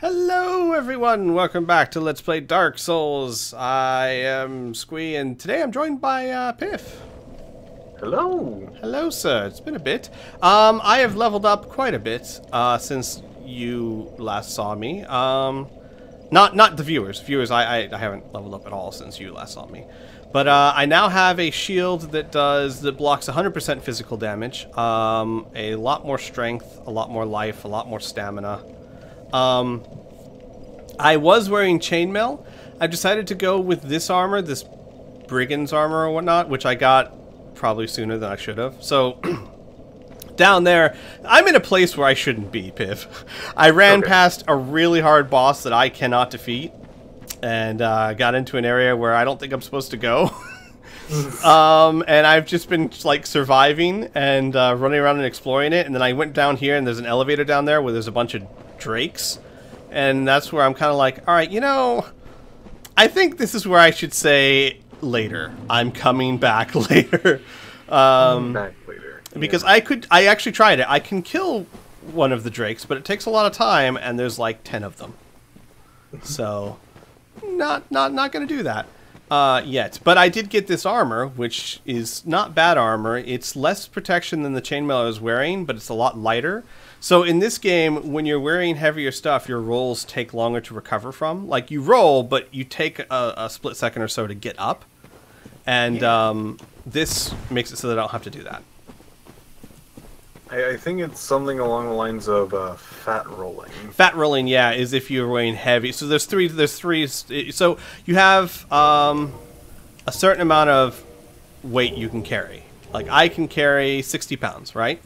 Hello everyone, welcome back to Let's Play Dark Souls. I am Squee and today I'm joined by Piff. Hello. Hello sir, it's been a bit. I have leveled up quite a bit since you last saw me. Not the viewers. Viewers, I haven't leveled up at all since you last saw me. But I now have a shield that blocks 100% physical damage, a lot more strength, a lot more life, a lot more stamina. I was wearing chainmail. I've decided to go with this armor, this brigand's armor or whatnot, which I got probably sooner than I should have. So, down there, I'm in a place where I shouldn't be, Piff. I ran past a really hard boss that I cannot defeat, and got into an area where I don't think I'm supposed to go. And I've just been, like, surviving and running around and exploring it, and then I went down here, and there's an elevator down there where there's a bunch of drakes, and that's where I'm kind of like, alright, you know, I think this is where I should say later. I'm coming back later. Back later. Because I actually tried it. I can kill one of the drakes, but it takes a lot of time, and there's like 10 of them. So, not gonna do that yet. But I did get this armor, which is not bad armor. It's less protection than the chainmail I was wearing, but it's a lot lighter. So in this game, when you're wearing heavier stuff, your rolls take longer to recover from. Like, you roll, but you take a split second or so to get up. And this makes it so that I don't have to do that. I think it's something along the lines of fat rolling. Fat rolling, yeah, is if you're wearing heavy. So there's three. So you have a certain amount of weight you can carry. Like, I can carry 60 pounds, right?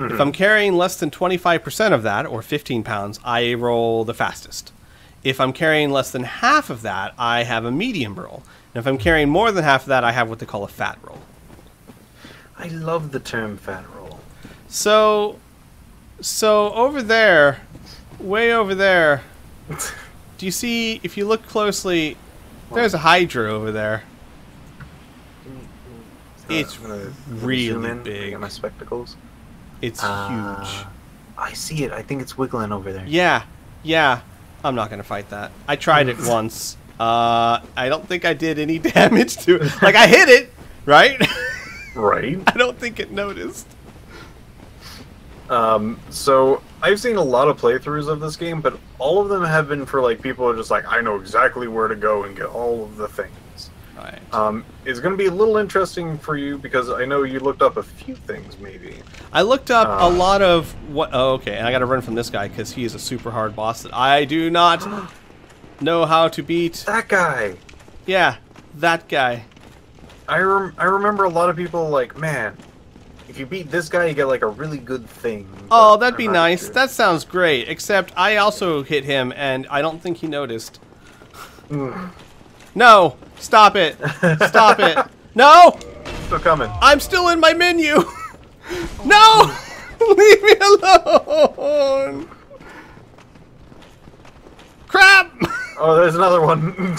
If I'm carrying less than 25% of that, or 15 pounds, I roll the fastest. If I'm carrying less than half of that, I have a medium roll. And if I'm carrying more than half of that, I have what they call a fat roll. I love the term fat roll. So over there, way over there, do you see, if you look closely, there's a Hydra over there. It's really big. I got my spectacles. It's huge. I see it. I think it's wiggling over there. Yeah. I'm not going to fight that. I tried it once. I don't think I did any damage to it. Like, I hit it, right? Right. I don't think it noticed. So, I've seen a lot of playthroughs of this game, but all of them have been for, like, people who are just like, I know exactly where to go and get all of the things. Right. It's going to be a little interesting for you because I know you looked up a few things, maybe. I looked up a lot of what... Oh, okay, and I got to run from this guy because he is a super hard boss that I do not know how to beat. That guy! Yeah, that guy. I remember a lot of people like, man, if you beat this guy, you get like a really good thing. Oh, that'd be nice. Sure. That sounds great, except I also hit him and I don't think he noticed. No! Stop it! Stop it! No! Still coming. I'm still in my menu! No! Leave me alone! Crap! Oh, there's another one.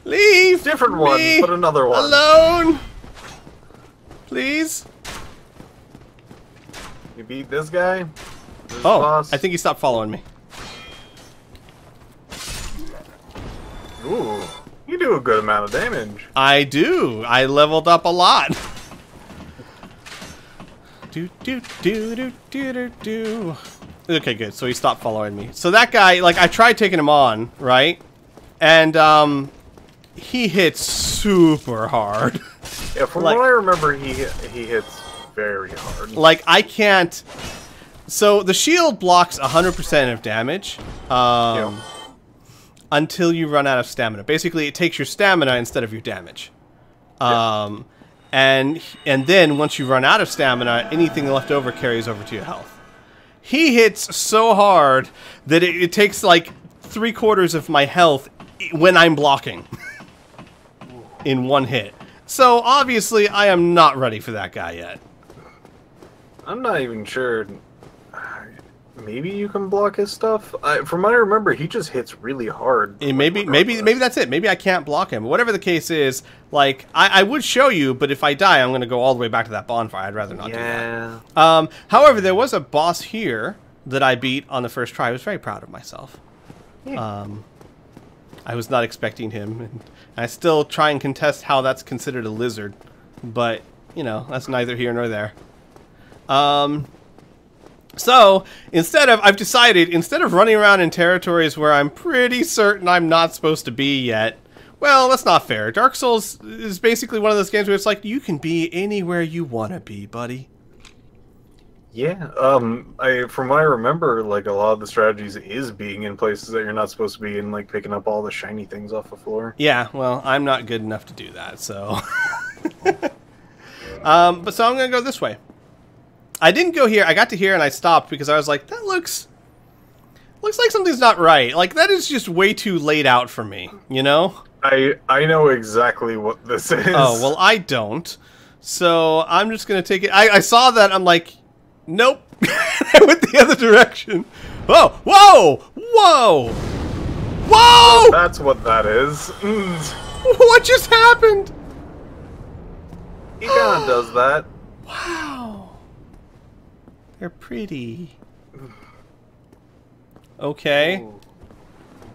Leave Different me one, but another one. Alone! Please? You beat this guy? This boss? I think he stopped following me. Ooh. You do a good amount of damage. I do. I leveled up a lot. Okay, good. So he stopped following me. So that guy, like, I tried taking him on, right? And he hits super hard. Yeah, from what I remember, he hits very hard. Like, I can't. So the shield blocks 100% of damage. Until you run out of stamina. Basically, it takes your stamina instead of your damage. And then once you run out of stamina, anything left over carries over to your health. He hits so hard that it takes like 3/4 of my health when I'm blocking in one hit. So obviously, I am not ready for that guy yet. I'm not even sure. Maybe you can block his stuff. From what I remember, he just hits really hard. Maybe that's it. Maybe I can't block him. Whatever the case is, like, I would show you, but if I die, I'm going to go all the way back to that bonfire. I'd rather not do that. However, there was a boss here that I beat on the first try. I was very proud of myself. Yeah. I was not expecting him. And I still try and contest how that's considered a lizard. But, you know, that's neither here nor there. So, I've decided, instead of running around in territories where I'm pretty certain I'm not supposed to be yet, well, that's not fair. Dark Souls is basically one of those games where it's like, you can be anywhere you want to be, buddy. Yeah, from what I remember, like, a lot of the strategies is being in places that you're not supposed to be and, like, picking up all the shiny things off the floor. Yeah, well, I'm not good enough to do that, so... so I'm gonna go this way. I didn't go here. I got to here and I stopped because I was like, that looks like something's not right. Like, that is just way too laid out for me, you know? I know exactly what this is. Oh, well, I don't. So I'm just gonna take it. I saw that. I'm like, nope. I went the other direction. Whoa! Whoa! Whoa! Whoa! So that's what that is. What just happened? He kind of does that. Wow. They're pretty. Okay. Ooh.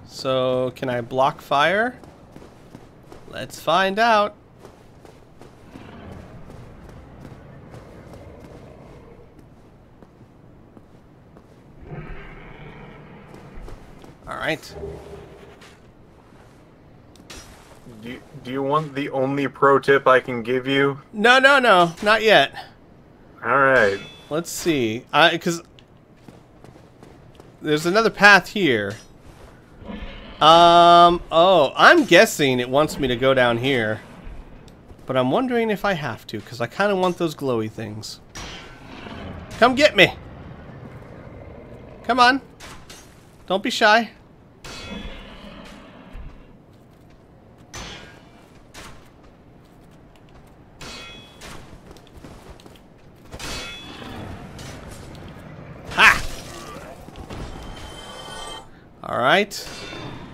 So, can I block fire? Let's find out. All right. Do you want the only pro tip I can give you? No, not yet. All right. Let's see. Because there's another path here. Oh, I'm guessing it wants me to go down here. But I'm wondering if I have to, because I kind of want those glowy things. Come get me. Come on. Don't be shy. Ha! Alright.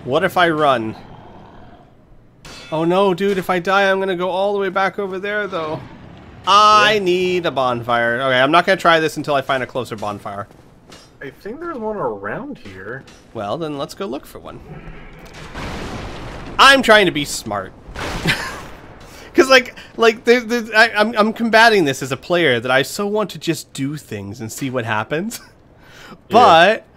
What if I run? Oh no, dude, if I die, I'm gonna go all the way back over there, though. I need a bonfire. Okay, I'm not gonna try this until I find a closer bonfire. I think there's one around here. Well, then let's go look for one. I'm trying to be smart. Because, I'm combating this as a player that I so want to just do things and see what happens. But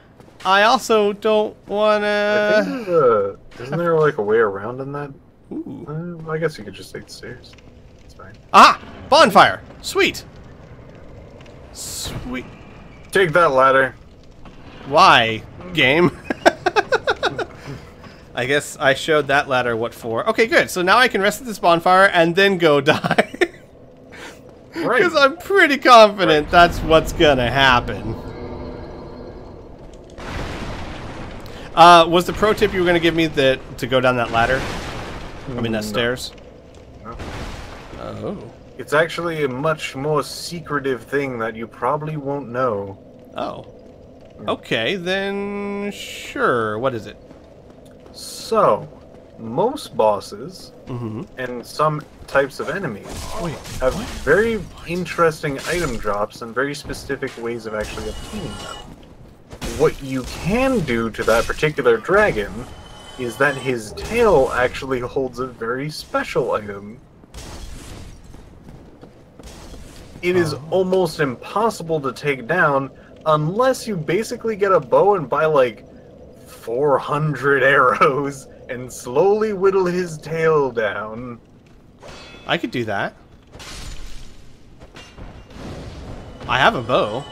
I also don't want I to... think isn't there, like, a way around in that? I guess you could just take the stairs. It's fine. Ah! Bonfire! Sweet! Sweet. Take that ladder. Why, game? I guess I showed that ladder what for. Okay, good. So now I can rest at this bonfire and then go die. Right. Because I'm pretty confident that's what's gonna happen. Was the pro tip you were gonna give me to go down that ladder? I mean, that stairs? No. Oh. It's actually a much more secretive thing that you probably won't know. Oh. Okay, then sure. What is it? So, most bosses and some types of enemies have very interesting item drops and very specific ways of actually obtaining them. What you can do to that particular dragon is that his tail actually holds a very special item. It is almost impossible to take down unless you basically get a bow and buy like 400 arrows and slowly whittle his tail down. I could do that. I have a bow.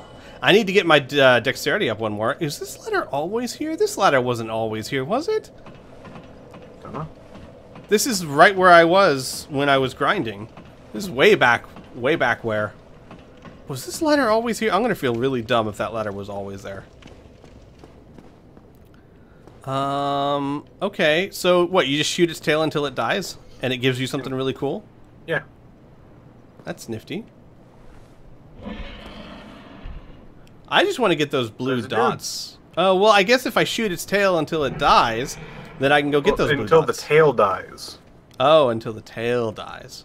I need to get my dexterity up one more. Is this ladder always here? This ladder wasn't always here, was it? Don't know. This is right where I was when I was grinding. This is way back where. Was this ladder always here? I'm gonna feel really dumb if that ladder was always there. Okay, so what, you just shoot its tail until it dies? And it gives you something really cool? Yeah. That's nifty. I just want to get those blue dots. Oh, well, I guess if I shoot its tail until it dies, then I can go get those blue dots. Until the tail dies. Oh, until the tail dies.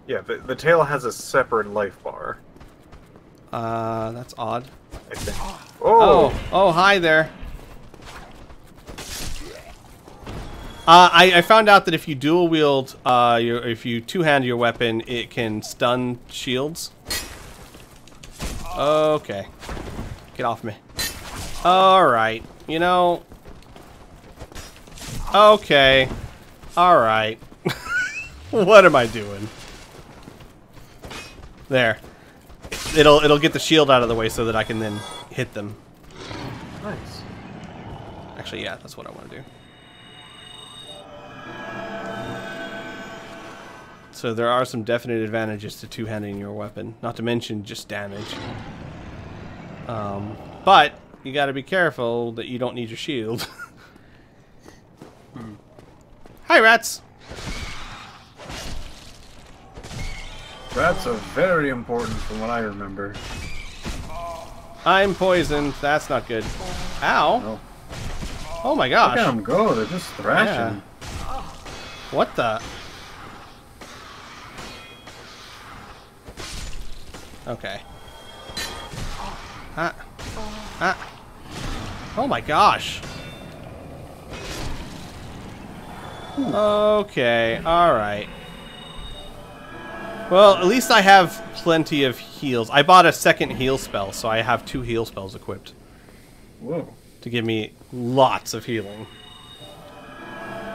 Yeah, the tail has a separate life bar. That's odd. I think. Oh! Oh, hi there. I found out that if you dual wield, if you two-hand your weapon, it can stun shields. Okay. Get off me. Alright. You know... Okay. Alright. What am I doing? There. It'll get the shield out of the way so that I can then hit them. Nice. Actually, yeah, that's what I want to do. So there are some definite advantages to two-handing your weapon, not to mention just damage. But you got to be careful that you don't need your shield. Hi, rats. Rats are very important from what I remember. I'm poisoned. That's not good. Ow. No. Oh my gosh. Look at them go. They're just thrashing. Yeah. What the? Okay. Oh my gosh. Okay, alright. Well, at least I have plenty of heals. I bought a second heal spell, so I have 2 heal spells equipped. Whoa. To give me lots of healing.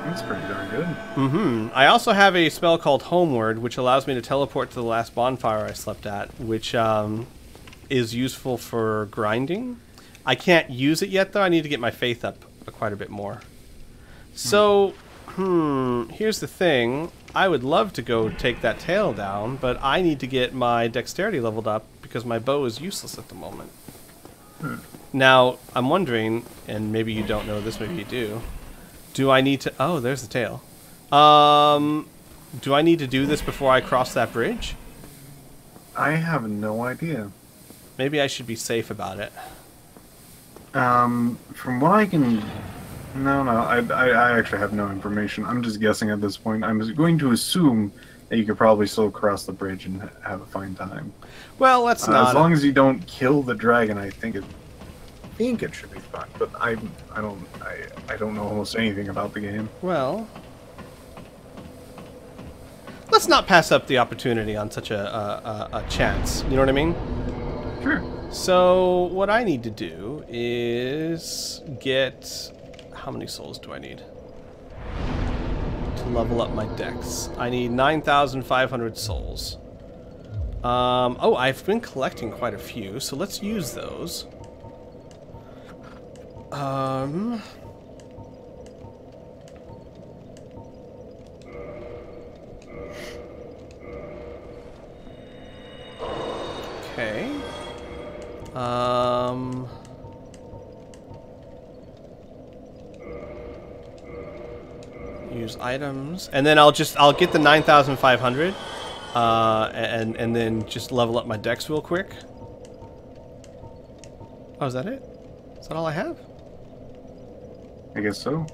That's pretty darn good. Mm-hmm. I also have a spell called Homeward, which allows me to teleport to the last bonfire I slept at, which is useful for grinding. I can't use it yet, though. I need to get my faith up quite a bit more. So, here's the thing. I would love to go take that tail down, but I need to get my dexterity leveled up because my bow is useless at the moment. Now, I'm wondering, and maybe you don't know this, maybe you do. Do I need to... Oh, there's the tail. Do I need to do this before I cross that bridge? I have no idea. Maybe I should be safe about it. From what I can... No, I actually have no information. I'm just guessing at this point. I'm going to assume that you could probably still cross the bridge and have a fine time. Well, let's not... As long as you don't kill the dragon, I think it should be fine. But I don't know almost anything about the game. Well... Let's not pass up the opportunity on such a chance. You know what I mean? Sure. So, what I need to do is get... How many souls do I need to level up my dex? I need 9,500 souls. Oh, I've been collecting quite a few, so let's use those. Okay. Use items, and then I'll get the 9,500, and then just level up my dex real quick. Oh, is that it? Is that all I have? I guess so.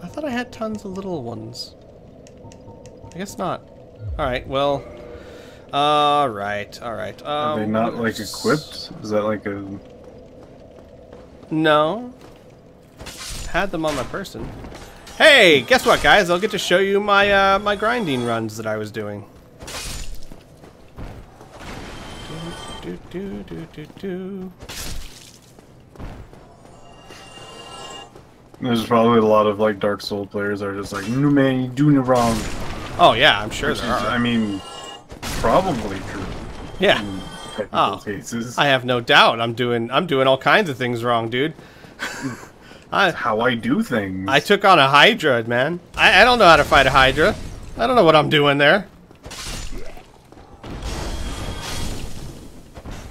I thought I had tons of little ones. I guess not. All right. Well. All right. All right. Are they not like equipped? Is that like a? No. Had them on my person. Hey, guess what, guys? I'll get to show you my my grinding runs that I was doing. There's probably a lot of like Dark Souls players that are just like, no man, you're doing it wrong. Oh yeah, I'm sure there are. I mean, probably true. Yeah. In technical cases. I have no doubt. I'm doing all kinds of things wrong, dude. How I do things. I took on a Hydra, man. I don't know how to fight a Hydra. I don't know what I'm doing there.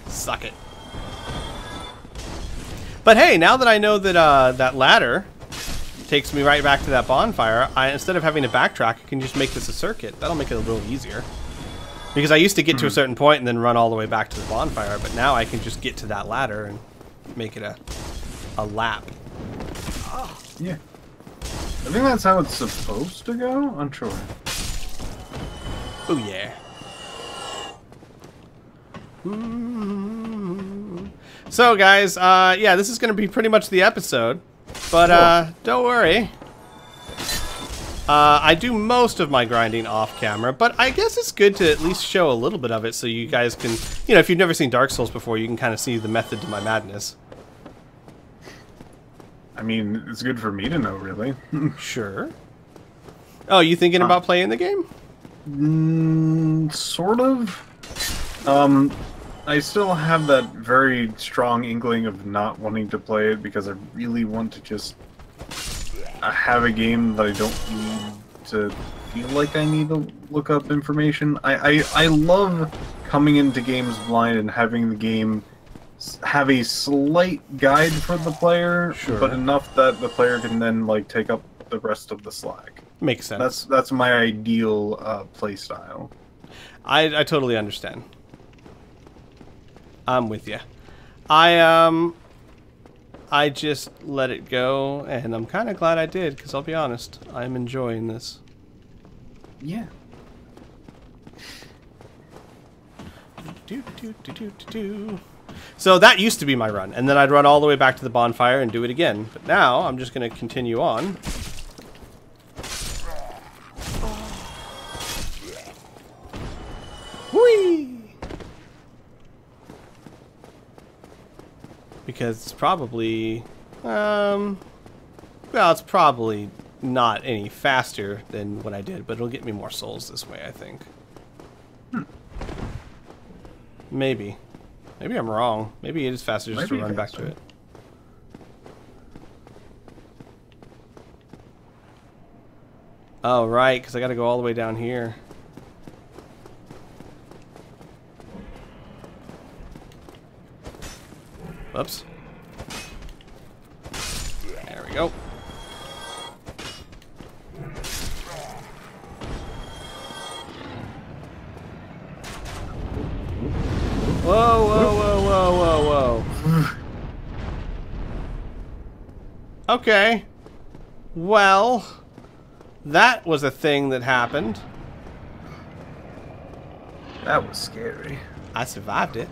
Suck it. But hey, now that I know that that ladder takes me right back to that bonfire, instead of having to backtrack, I can just make this a circuit. That'll make it a little easier. Because I used to get to a certain point and then run all the way back to the bonfire, but now I can just get to that ladder and make it a lap. Yeah. I think that's how it's supposed to go? Unsure. Oh yeah. So, guys, yeah, this is going to be pretty much the episode. But, don't worry. I do most of my grinding off camera, but I guess it's good to at least show a little bit of it so you guys can, you know, if you've never seen Dark Souls before, you can kind of see the method to my madness. I mean, it's good for me to know, really. Sure. Oh, you thinking about playing the game? Sort of. I still have that very strong inkling of not wanting to play it because I really want to just have a game that I don't need to feel like I need to look up information. I love coming into games blind and having the game have a slight guide for the player, sure, but enough that the player can then like take up the rest of the slack. Makes sense. That's my ideal play style. I totally understand. I'm with you. I just let it go, and I'm kind of glad I did, because I'll be honest, I'm enjoying this. Yeah. So that used to be my run, and then I'd run all the way back to the bonfire and do it again. But now I'm just going to continue on. Whee! Because it's probably, well, it's probably not any faster than what I did, but it'll get me more souls this way, I think. Maybe. Maybe I'm wrong. Maybe it is faster just to run back to it. Oh, right, because I got to go all the way down here. Oops. There we go. Whoa, whoa, whoa, whoa, whoa, whoa. Okay. Well, that was a thing that happened. That was scary. I survived it.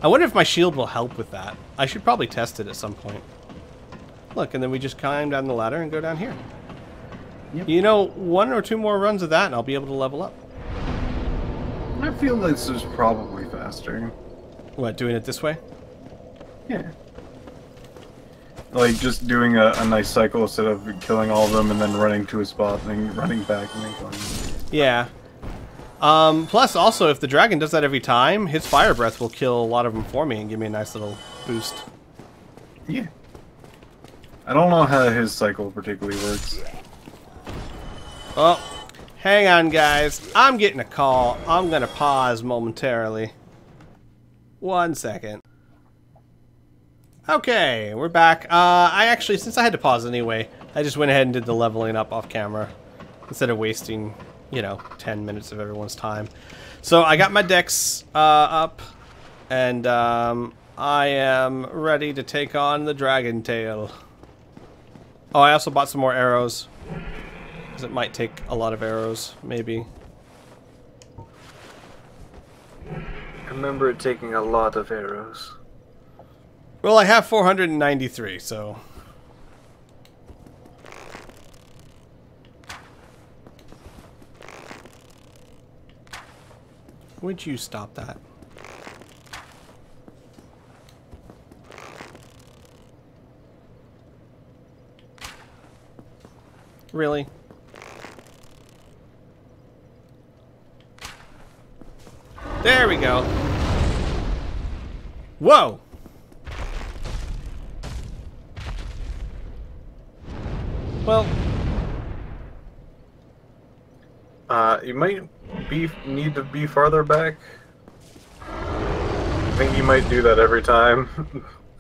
I wonder if my shield will help with that. I should probably test it at some point. Look, and then we just climb down the ladder and go down here. Yep. You know, 1 or 2 more runs of that and I'll be able to level up. I feel this is probably faster. What, doing it this way? Yeah. Like, just doing a nice cycle instead of killing all of them and then running to a spot and then running back and then going. Yeah. Plus, also, if the dragon does that every time, his fire breath will kill a lot of them for me and give me a nice little boost. Yeah. I don't know how his cycle particularly works. Oh, hang on, guys. I'm getting a call. I'm gonna pause momentarily. 1 second. Okay, we're back. I actually, since I had to pause anyway, I just went ahead and did the leveling up off camera instead of wasting, you know, 10 minutes of everyone's time. So I got my dex up, and I am ready to take on the dragon tail. Oh, I also bought some more arrows, because it might take a lot of arrows, maybe. I remember it taking a lot of arrows. Well, I have 493, so... Would you stop that? Really? There we go. Whoa! Well... You might need to be farther back. I think you might do that every time.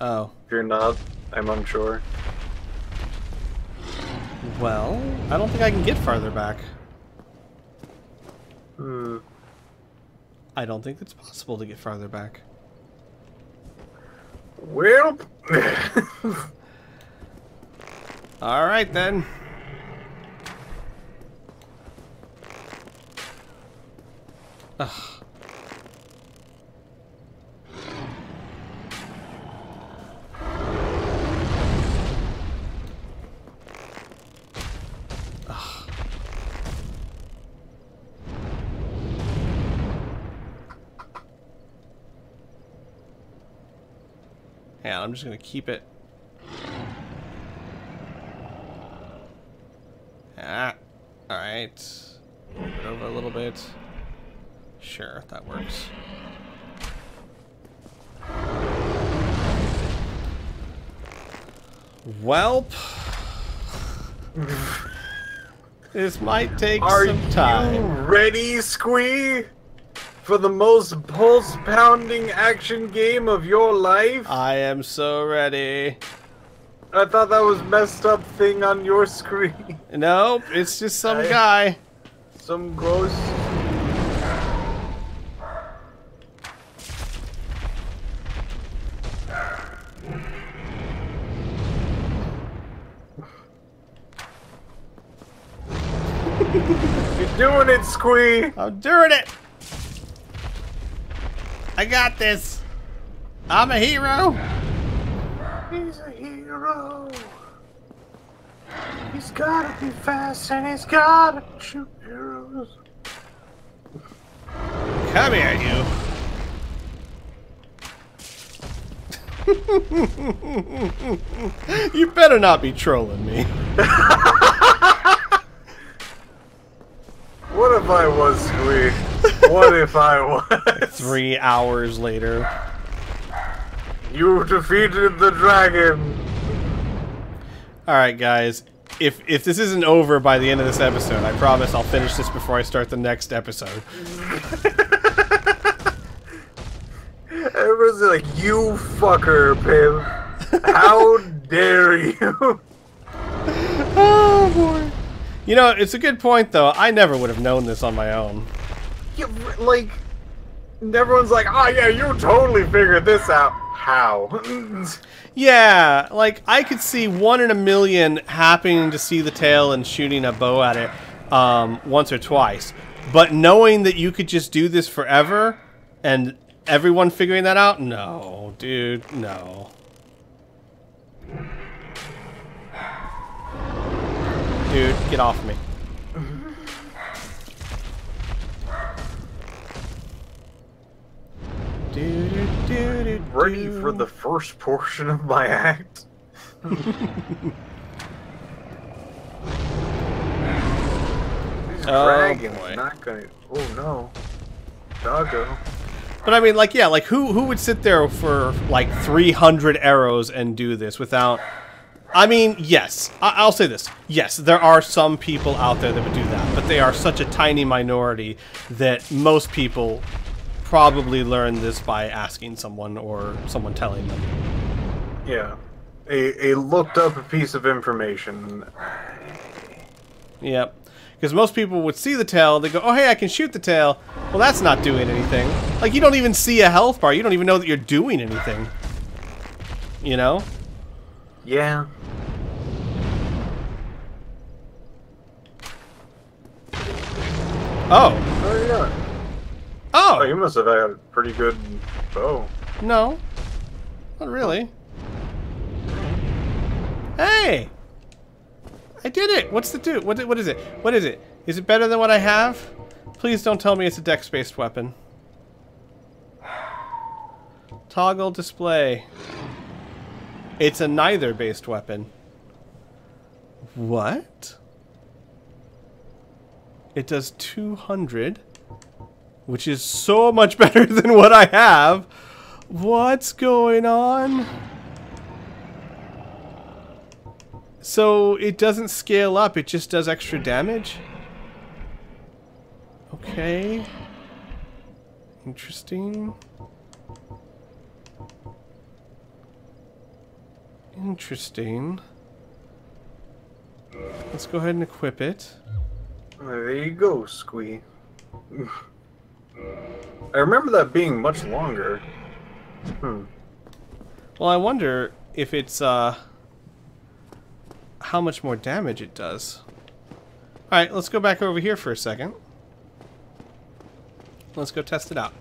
Oh. If you're not, I'm unsure. Well, I don't think I can get farther back. I don't think it's possible to get farther back. Well... Alright then. Ugh. And I'm just gonna keep it. Ah, alright. Move it over a little bit. Sure, that works. Welp. This might take some time. Are you ready, Squee? For the most pulse-pounding action game of your life? I am so ready. I thought that was messed up thing on your screen. Nope, it's just some guy. Some gross... You're doing it, Squee! I'm doing it! I got this! I'm a hero! He's a hero! He's gotta be fast and he's gotta shoot arrows. Come here, you! You better not be trolling me. What if I was, Squee? What if I was? 3 hours later. You defeated the dragon! Alright, guys. If this isn't over by the end of this episode, I promise I'll finish this before I start the next episode. Everyone's like, you fucker, Pim. How dare you? Oh, boy. You know, it's a good point, though. I never would have known this on my own. Yeah, like, everyone's like, oh yeah, you totally figured this out. How? Yeah, like, I could see 1 in a million happening to see the tail and shooting a bow at it once or twice. But knowing that you could just do this forever and everyone figuring that out? No, dude, no. Dude, get off me. Ready for the first portion of my act? Dragon's not gonna... Oh no. Doggo. But I mean, like, yeah, like, who would sit there for, like, 300 arrows and do this without... I mean, yes, I'll say this. Yes, there are some people out there that would do that, but they are such a tiny minority that most people probably learn this by asking someone or someone telling them. Yeah. A looked up piece of information. Yep. Because most people would see the tail, they go, oh, hey, I can shoot the tail. Well, that's not doing anything. Like, you don't even see a health bar. You don't even know that you're doing anything. You know? Yeah. Oh. Oh, yeah. Oh. Oh, you must have had a pretty good bow. No. Not really. Hey! I did it! What's the do? What is it? What is it? Is it better than what I have? Please don't tell me it's a dex-based weapon. Toggle display. It's a neither-based weapon. What? It does 200, which is so much better than what I have. What's going on? So it doesn't scale up, it just does extra damage? Okay. Interesting. Interesting. Let's go ahead and equip it. There you go, Squee. I remember that being much longer. Well, I wonder if it's, how much more damage it does. Alright, let's go back over here for a second. Let's go test it out.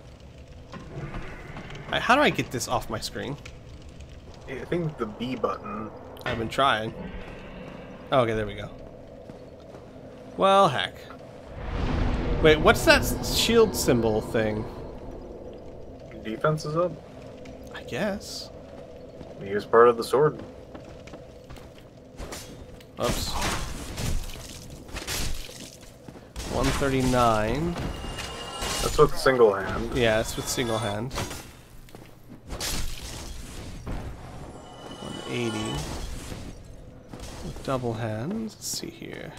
Alright, how do I get this off my screen? I think the B button. I've been trying. Oh, okay, there we go. Well, heck. Wait, what's that shield symbol thing? Defense is up? I guess. He was part of the sword. Oops. 139. That's with single hand. Yeah, it's with single hand. 180. With double hand. Let's see here.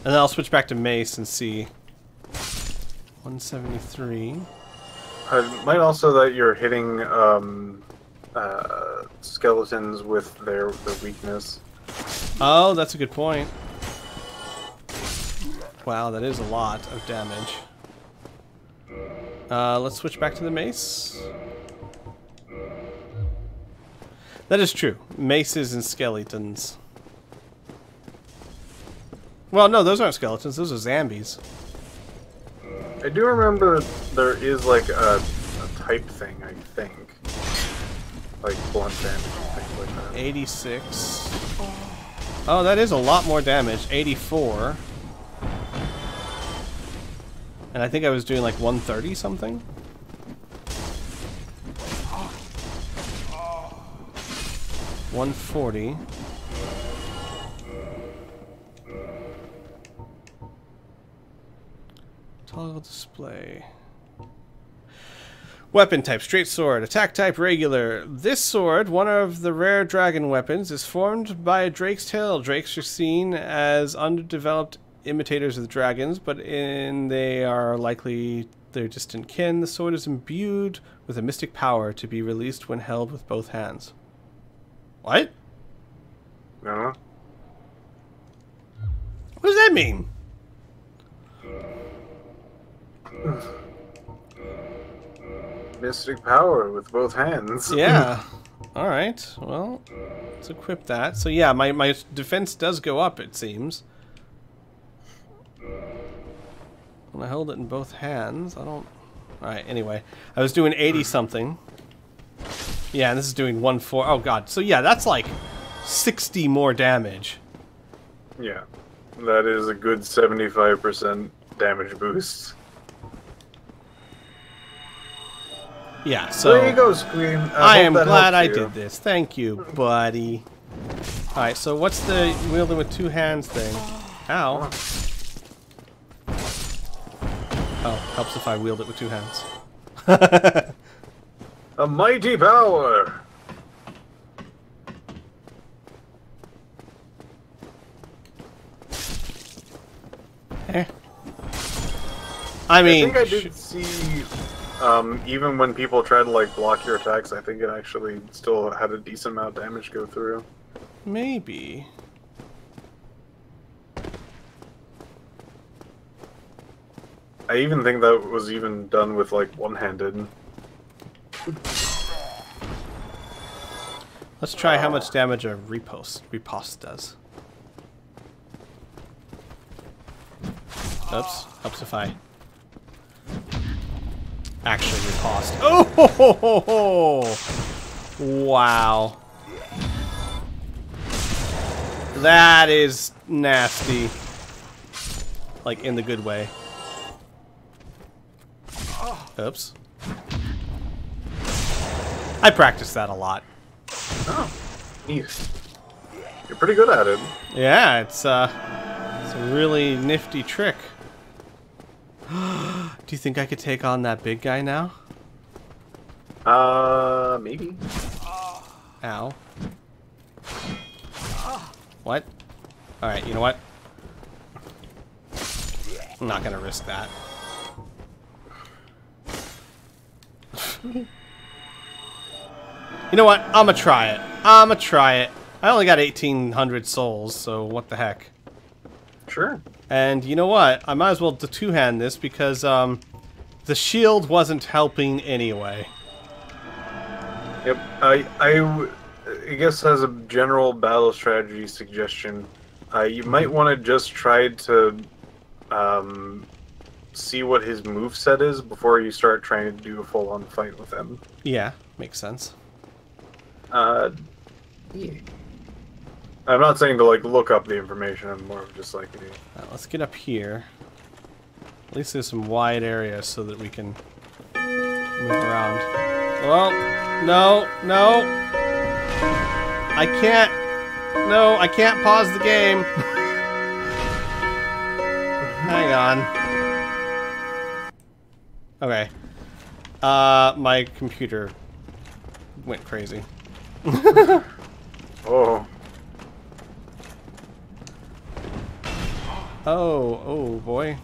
And then I'll switch back to mace and see. 173. I might also that you're hitting skeletons with their weakness. Oh, that's a good point. Wow, that is a lot of damage. Let's switch back to the mace. That is true. Maces and skeletons. Well, no, those aren't skeletons. Those are zombies. I do remember there is like a type thing, I think. Like blunt damage and things like that. 86. Oh, that is a lot more damage. 84. And I think I was doing like 130 something. $140. Toggle display. Weapon type, straight sword. Attack type, regular. This sword, one of the rare dragon weapons, is formed by a drake's tail. Drakes are seen as underdeveloped imitators of the dragons, but they are likely their distant kin. The sword is imbued with a mystic power to be released when held with both hands. What? No. What does that mean? Mystic power with both hands. Yeah. Alright, well, let's equip that. So yeah, my defense does go up, it seems. When I hold it in both hands, I don't... Alright, anyway. I was doing 80-something. Yeah, and this is doing 140. Oh god, so yeah, that's like 60 more damage. Yeah. That is a good 75% damage boost. Yeah, so... There you go, Scream. I am glad I did this. Thank you, buddy. Alright, so what's the wielding with two hands thing? Ow. Oh, helps if I wield it with two hands. A mighty power! Eh. I mean... I think I did see... even when people try to like block your attacks, I think it actually still had a decent amount of damage go through. Maybe. I even think that was even done with like one-handed. Let's try how much damage a riposte does. Oops. Helps if I actually riposte. Oh! Ho, ho, ho, ho. Wow. That is nasty. Like, in the good way. Oops. I practiced that a lot. Oh, neat. You're pretty good at it. Yeah, it's a really nifty trick. Do you think I could take on that big guy now? Maybe. Ow. What? Alright, you know what? I'm not gonna risk that. You know what? I'ma try it. I'ma try it. I only got 1,800 souls, so what the heck. Sure. And you know what? I might as well two-hand this because the shield wasn't helping anyway. Yep. I guess as a general battle strategy suggestion, you might want to just try to see what his moveset is before you start trying to do a full-on fight with him. Yeah, makes sense. Yeah. I'm not saying to like look up the information. I'm more of just like. Let's get up here. At least there's some wide areas so that we can move around. Well, no, no. I can't. No, I can't pause the game. Hang on. Okay. My computer went crazy. Oh. Oh boy.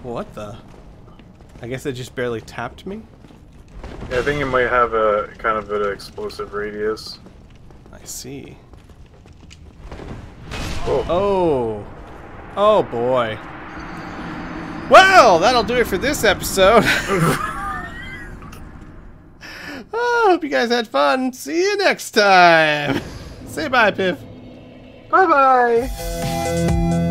What the? I guess it just barely tapped me? Yeah, I think it might have a kind of an explosive radius. I see. Oh. Oh. Oh boy. Well, that'll do it for this episode. Oh, hope you guys had fun. See you next time. Say bye, Piff. Bye bye.